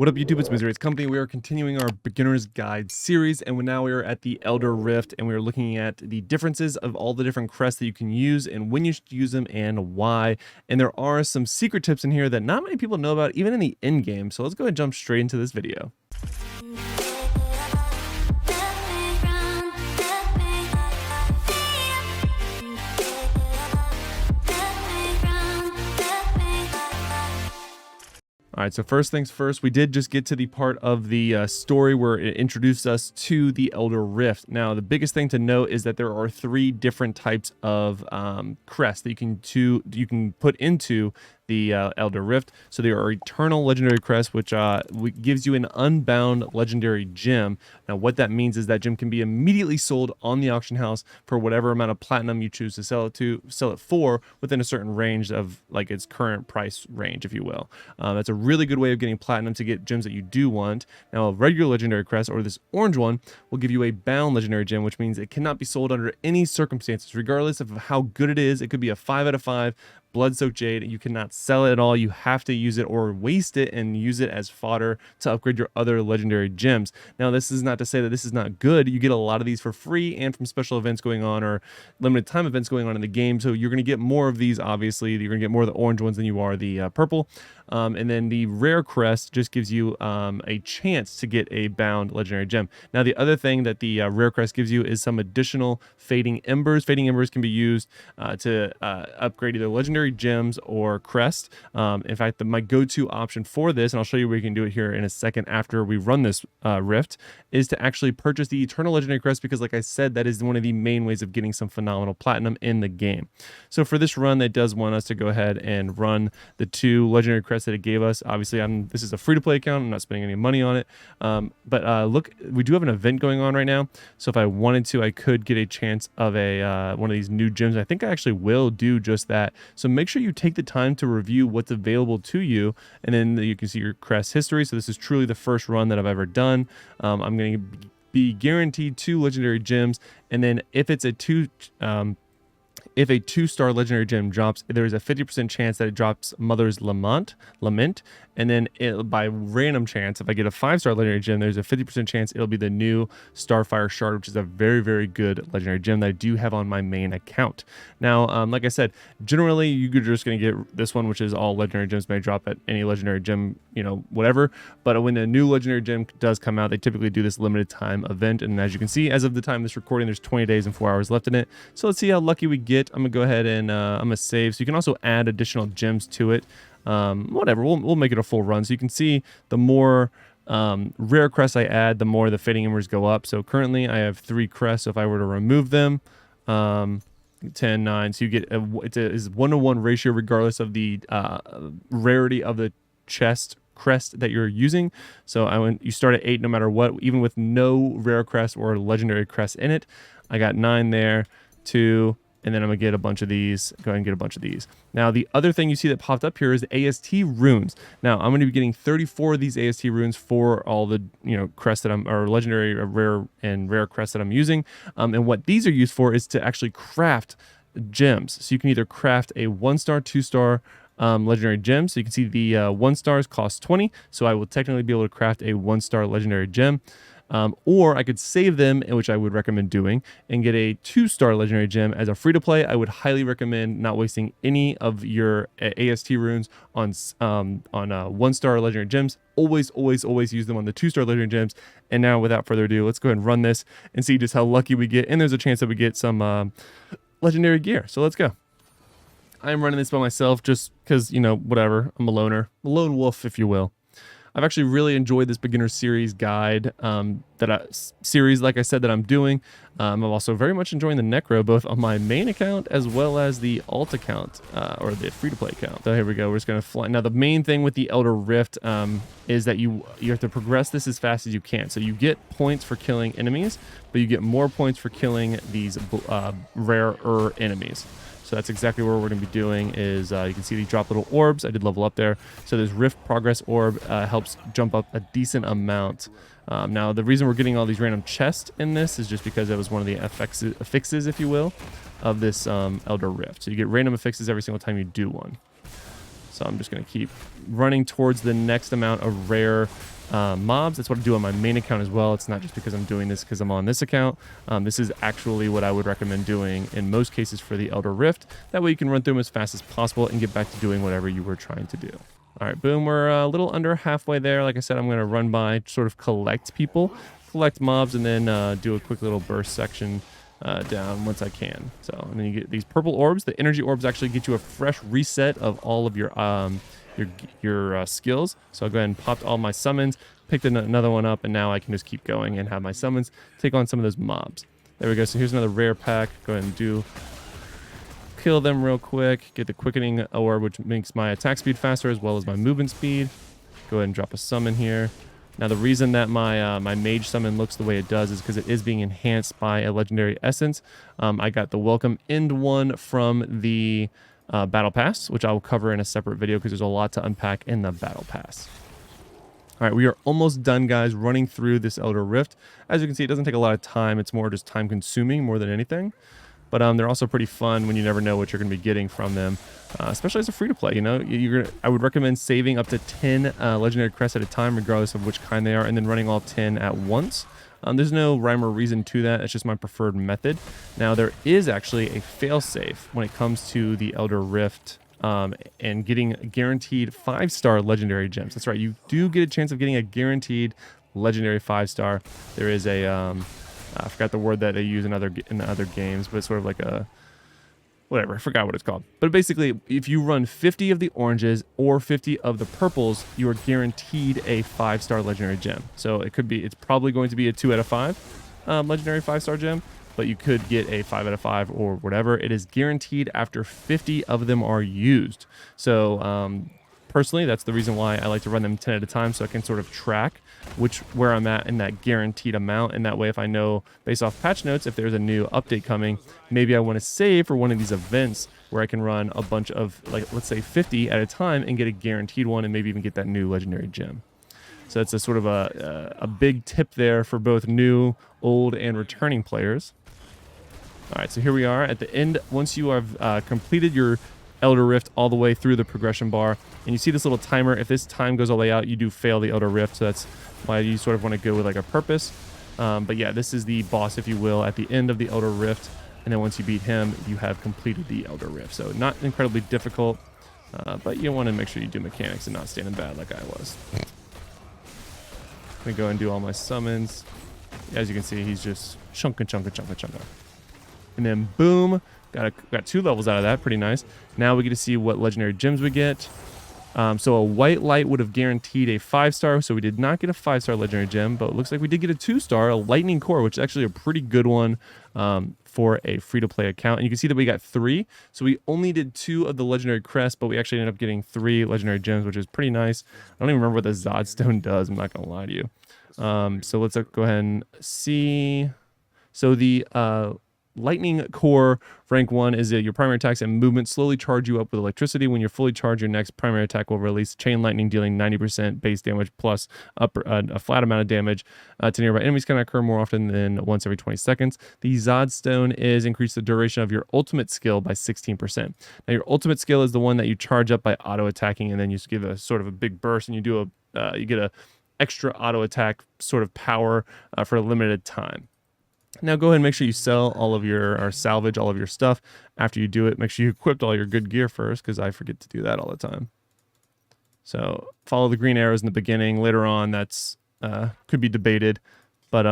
What up, YouTube? It's Missouri's Company. We are continuing our beginner's guide series, and now we are at the Elder Rift, and we are looking at the differences of all the different crests that you can use and when you should use them and why. And there are some secret tips in here that not many people know about, even in the end game. So let's go ahead and jump straight into this video. All right, so first things first, we did just get to the part of the story where it introduced us to the Elder Rift. Now, the biggest thing to note is that there are three different types of crests that you can put into the Elder Rift. So there are eternal legendary crests, which gives you an unbound legendary gem. Now, what that means is that gem can be immediately sold on the auction house for whatever amount of platinum you choose to sell it for within a certain range of like its current price range, if you will. That's a really good way of getting platinum to get gems that you do want. Now, a regular legendary crest, or this orange one, will give you a bound legendary gem, which means it cannot be sold under any circumstances, regardless of how good it is. It could be a 5 out of 5 blood-soaked jade. You cannot sell it at all. You have to use it or waste it and use it as fodder to upgrade your other legendary gems. Now, this is not to say that this is not good. You get a lot of these for free and from special events going on or limited time events going on in the game. So you're going to get more of these, obviously. You're going to get more of the orange ones than you are the purple. And then the rare crest just gives you a chance to get a bound legendary gem. Now, the other thing that the rare crest gives you is some additional fading embers. Fading embers can be used to upgrade either legendary gems or crest. In fact, my go-to option for this, and I'll show you where you can do it here in a second after we run this rift, is to actually purchase the eternal legendary crest, because like I said, that is one of the main ways of getting some phenomenal platinum in the game. So for this run, that does want us to go ahead and run the 2 legendary crests that it gave us. Obviously, this is a free-to-play account. I'm not spending any money on it. But look, we do have an event going on right now. So if I wanted to, I could get a chance of one of these new gems. I think I actually will do just that. So make sure you take the time to review what's available to you, and then you can see your crest history. So this is truly the first run that I've ever done. I'm going to be guaranteed 2 legendary gems, and then if it's a 2-star legendary gem drops, there is a 50% chance that it drops Mother's Lament, and then by random chance, if I get a 5-star legendary gem, there's a 50% chance it'll be the new Starfire Shard, which is a very, very good legendary gem that I do have on my main account. Now, like I said, generally you're just going to get this one, which is all legendary gems may drop at any legendary gem, whatever. But when a new legendary gem does come out, they typically do this limited time event. And as you can see, as of the time of this recording, there's 20 days and 4 hours left in it. So let's see how lucky we get. I'm gonna go ahead and I'm gonna save. So you can also add additional gems to it. Whatever, we'll make it a full run. So you can see the more rare crests I add, the more the fading embers go up. So currently I have 3 crests. So if I were to remove them, 10, 9. So you get it's a 1-to-1 ratio regardless of the rarity of the chest crest that you're using. So you start at 8 no matter what, even with no rare crest or legendary crest in it. I got 9 there, 2. And then I'm going to get a bunch of these. Go ahead and get a bunch of these. Now, the other thing you see that popped up here is the AST runes. Now, I'm going to be getting 34 of these AST runes for all the, crests that or legendary, or rare crests that I'm using. And what these are used for is to actually craft gems. So you can either craft a 1-star, 2-star, legendary gem. So you can see the 1-stars cost 20. So I will technically be able to craft a 1-star legendary gem. Or I could save them, which I would recommend doing, and get a 2-star legendary gem as a free-to-play. I would highly recommend not wasting any of your AST runes on 1-star legendary gems. Always, always, always use them on the 2-star legendary gems. And now, without further ado, let's go ahead and run this and see just how lucky we get. And there's a chance that we get some legendary gear. So let's go. I'm running this by myself just because, whatever. I'm a loner. A lone wolf, if you will. I've actually really enjoyed this beginner series guide series, like I said, that I'm doing. I'm also very much enjoying the Necro, both on my main account as well as the alt account, or the free-to-play account. So here we go. We're just going to fly. Now, the main thing with the Elder Rift is that you have to progress this as fast as you can. So you get points for killing enemies, but you get more points for killing these rarer enemies. So that's exactly what we're going to be doing. Is you can see these drop little orbs. I did level up there. So this Rift Progress Orb helps jump up a decent amount. Now, the reason we're getting all these random chests in this is just because it was one of the affixes, if you will, of this Elder Rift. So you get random affixes every single time you do one. So I'm just going to keep running towards the next amount of rare mobs. That's what I do on my main account as well. It's not just because I'm doing this because I'm on this account. This is actually what I would recommend doing in most cases for the Elder Rift. That way you can run through them as fast as possible and get back to doing whatever you were trying to do. All right, boom, we're a little under halfway there. Like I said, I'm going to run by, sort of collect people, collect mobs, and then do a quick little burst section down once I can. So, and then you get these purple orbs. The energy orbs actually get you a fresh reset of all of your skills. So I'll go ahead and popped all my summons, picked another one up, and now I can just keep going and have my summons take on some of those mobs. There we go. So here's another rare pack. Go ahead and kill them real quick. Get the quickening orb, which makes my attack speed faster as well as my movement speed. Go ahead and drop a summon here. Now the reason that my my mage summon looks the way it does is because it is being enhanced by a legendary essence. I got the welcome end one from the battle pass, which I will cover in a separate video because there's a lot to unpack in the battle pass. All right, we are almost done, guys, running through this Elder Rift. As you can see, it doesn't take a lot of time. It's more just time consuming more than anything. But they're also pretty fun when you never know what you're going to be getting from them, especially as a free-to-play. You know, I would recommend saving up to 10 legendary crests at a time, regardless of which kind they are, and then running all 10 at once. There's no rhyme or reason to that. It's just my preferred method. Now, there is actually a fail-safe when it comes to the Elder Rift and getting guaranteed 5-star legendary gems. That's right. You do get a chance of getting a guaranteed legendary 5-star. There is a... I forgot the word that they use in other games, but it's sort of like a whatever. I forgot what it's called. But basically, if you run 50 of the oranges or 50 of the purples, you are guaranteed a 5-star legendary gem. So it's probably going to be a 2 out of 5 legendary 5-star gem, but you could get a 5 out of 5 or whatever. It is guaranteed after 50 of them are used. So personally, that's the reason why I like to run them 10 at a time, so I can sort of track where I'm at in that guaranteed amount. And that way, if I know based off patch notes, if there's a new update coming, maybe I want to save for one of these events where I can run a bunch of, like, let's say 50 at a time and get a guaranteed one and maybe even get that new legendary gem. So it's a sort of a big tip there for both new, old, and returning players. All right, so here we are at the end. Once you have completed your Elder Rift all the way through the progression bar, and you see this little timer. If this time goes all the way out, you do fail the Elder Rift, so that's why you sort of want to go with like a purpose. But yeah, this is the boss, if you will, at the end of the Elder Rift, and then once you beat him, you have completed the Elder Rift. So not incredibly difficult, but you want to make sure you do mechanics and not standing bad like I was. Let me go and do all my summons. As you can see, he's just chunking. And then boom, got 2 levels out of that. Pretty nice. Now we get to see what legendary gems we get. So a white light would have guaranteed a 5-star, so we did not get a 5-star legendary gem, but it looks like we did get a 2-star, a lightning core, which is actually a pretty good one for a free-to-play account. And you can see that we got 3, so we only did 2 of the legendary crests, but we actually ended up getting 3 legendary gems, which is pretty nice. I don't even remember what the Zod Stone does, I'm not gonna lie to you. So let's go ahead and see. So the Lightning Core rank 1 is your primary attacks and movement slowly charge you up with electricity. When you're fully charged, your next primary attack will release chain lightning, dealing 90% base damage plus a flat amount of damage to nearby enemies. Can occur more often than once every 20 seconds. The Zod Stone is increase the duration of your ultimate skill by 16%. Now your ultimate skill is the one that you charge up by auto attacking, and then you just give a sort of a big burst, and you get a extra auto attack sort of power for a limited time. Now go ahead and make sure you sell all of or salvage all of your stuff after you do it. Make sure you equipped all your good gear first, because I forget to do that all the time. So follow the green arrows in the beginning. Later on, that's could be debated, but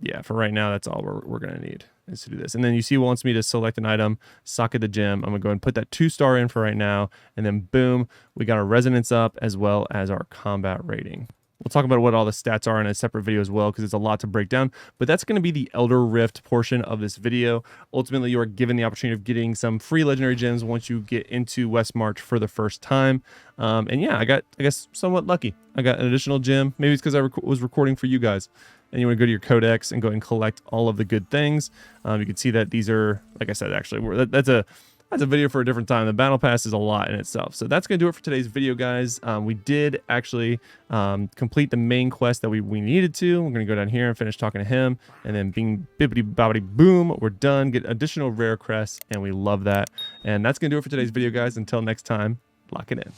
yeah, for right now, that's all we're gonna need is to do this. And then you see, it wants me to select an item, socket the gem. I'm gonna go and put that 2-star in for right now, and then boom, we got our resonance up as well as our combat rating. We'll talk about what all the stats are in a separate video as well, because it's a lot to break down. But that's going to be the Elder Rift portion of this video. Ultimately, you are given the opportunity of getting some free legendary gems once you get into West March for the first time. And yeah, I guess, somewhat lucky. I got an additional gem. Maybe it's because I was recording for you guys. And you want to go to your codex and go and collect all of the good things. You can see that these are, like I said, actually, that's a video for a different time. The battle pass is a lot in itself. So that's going to do it for today's video, guys. We did actually complete the main quest that we needed to. We're going to go down here and finish talking to him. And then bing, bippity, bobbity, boom, we're done. Get additional rare crests, and we love that. And that's going to do it for today's video, guys. Until next time, lock it in.